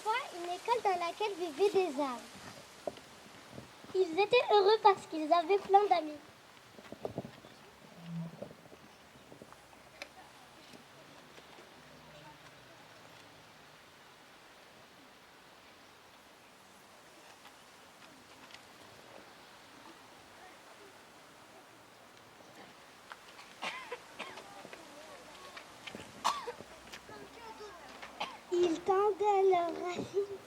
fois une école dans laquelle vivaient des arbres. Ils étaient heureux parce qu'ils avaient plein d'amis. Ils tendaient leurs racines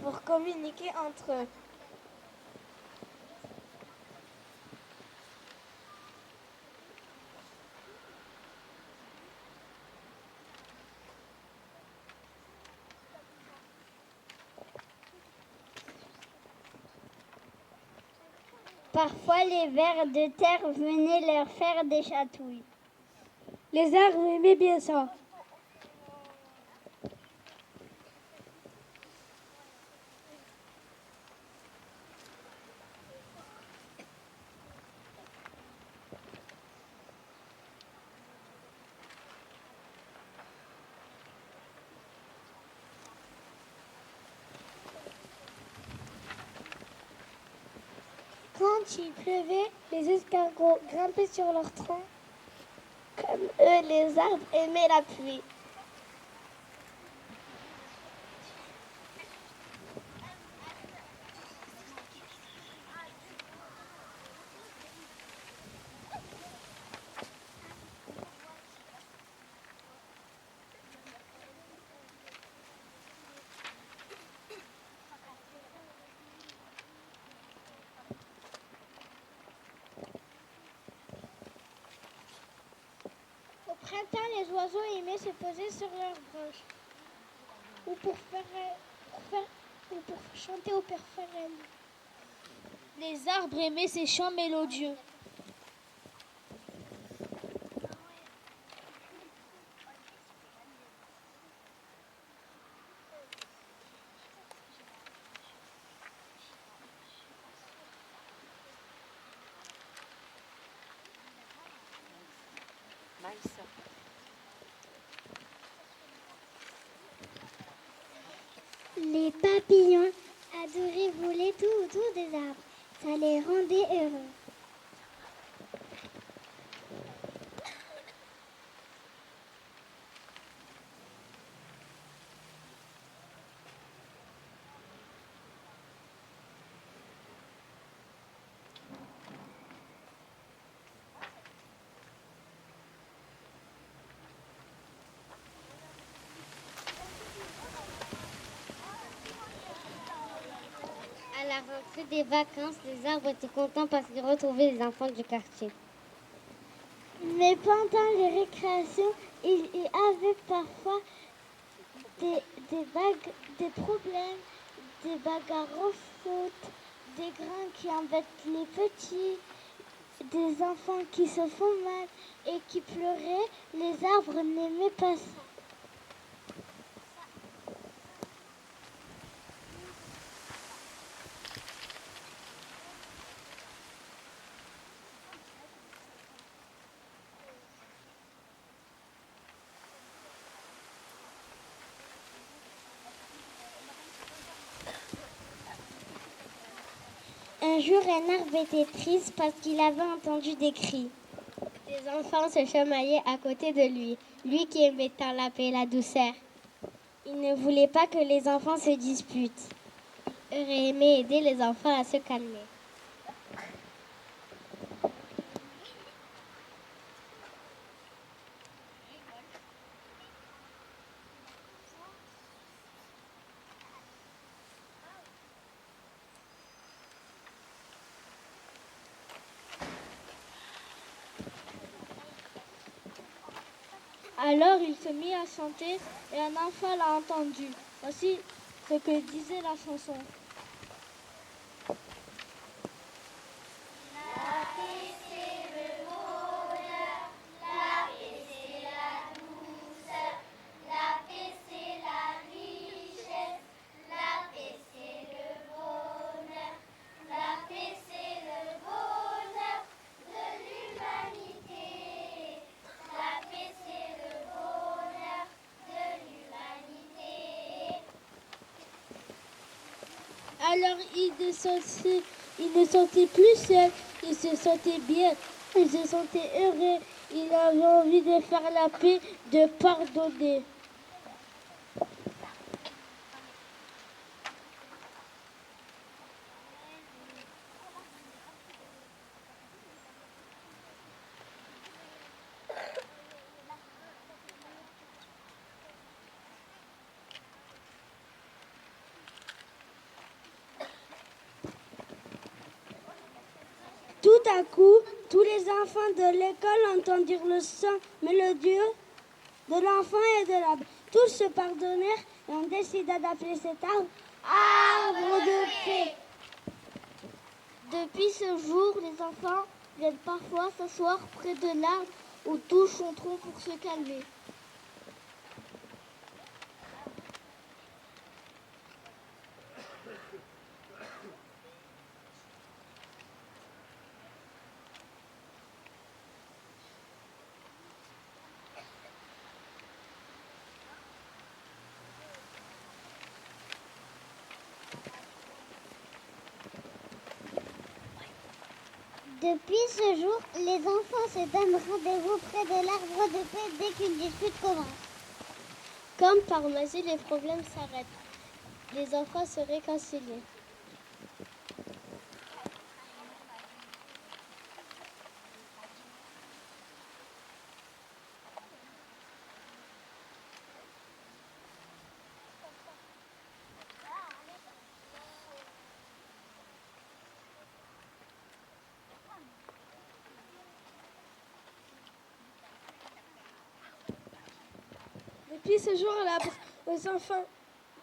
pour communiquer entre eux. Parfois, les vers de terre venaient leur faire des chatouilles. Les arbres aimaient bien ça. Quand il pleuvait, les escargots grimpaient sur leurs troncs. Comme eux, les arbres aimaient la pluie. Au printemps, les oiseaux aimaient se poser sur leurs branches ou pour chanter au père Pharrell. Les arbres aimaient ces chants mélodieux. Les papillons adoraient voler tout autour des arbres. Ça les rendait heureux. À la rentrée des vacances, les arbres étaient contents parce qu'ils retrouvaient les enfants du quartier. Mais pendant les récréations, il y avait parfois des problèmes, des bagarres au foot, des grands qui embêtent les petits, des enfants qui se font mal et qui pleuraient. Les arbres n'aimaient pas ça. Un jour, un arbre était triste parce qu'il avait entendu des cris. Des enfants se chamaillaient à côté de lui, lui qui aimait tant la paix et la douceur. Il ne voulait pas que les enfants se disputent. Il aurait aimé aider les enfants à se calmer. Alors il se mit à chanter et un enfant l'a entendu. Voici ce que disait la chanson. Alors il ne sentait plus seul, il se sentait bien, il se sentait heureux, il avait envie de faire la paix, de pardonner. Tout à coup, tous les enfants de l'école entendirent le son mélodieux de l'enfant et de l'arbre. Tous se pardonnèrent et on décida d'appeler cet arbre arbre de paix. Depuis ce jour, les enfants viennent parfois s'asseoir près de l'arbre ou touchent son tronc pour se calmer. Depuis ce jour, les enfants se donnent rendez-vous près de l'arbre de paix dès qu'une dispute commence. Comme par magie, les problèmes s'arrêtent. Les enfants se réconcilient.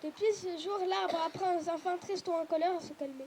Depuis ce jour, l'arbre apprend aux enfants tristes ou en colère à se calmer.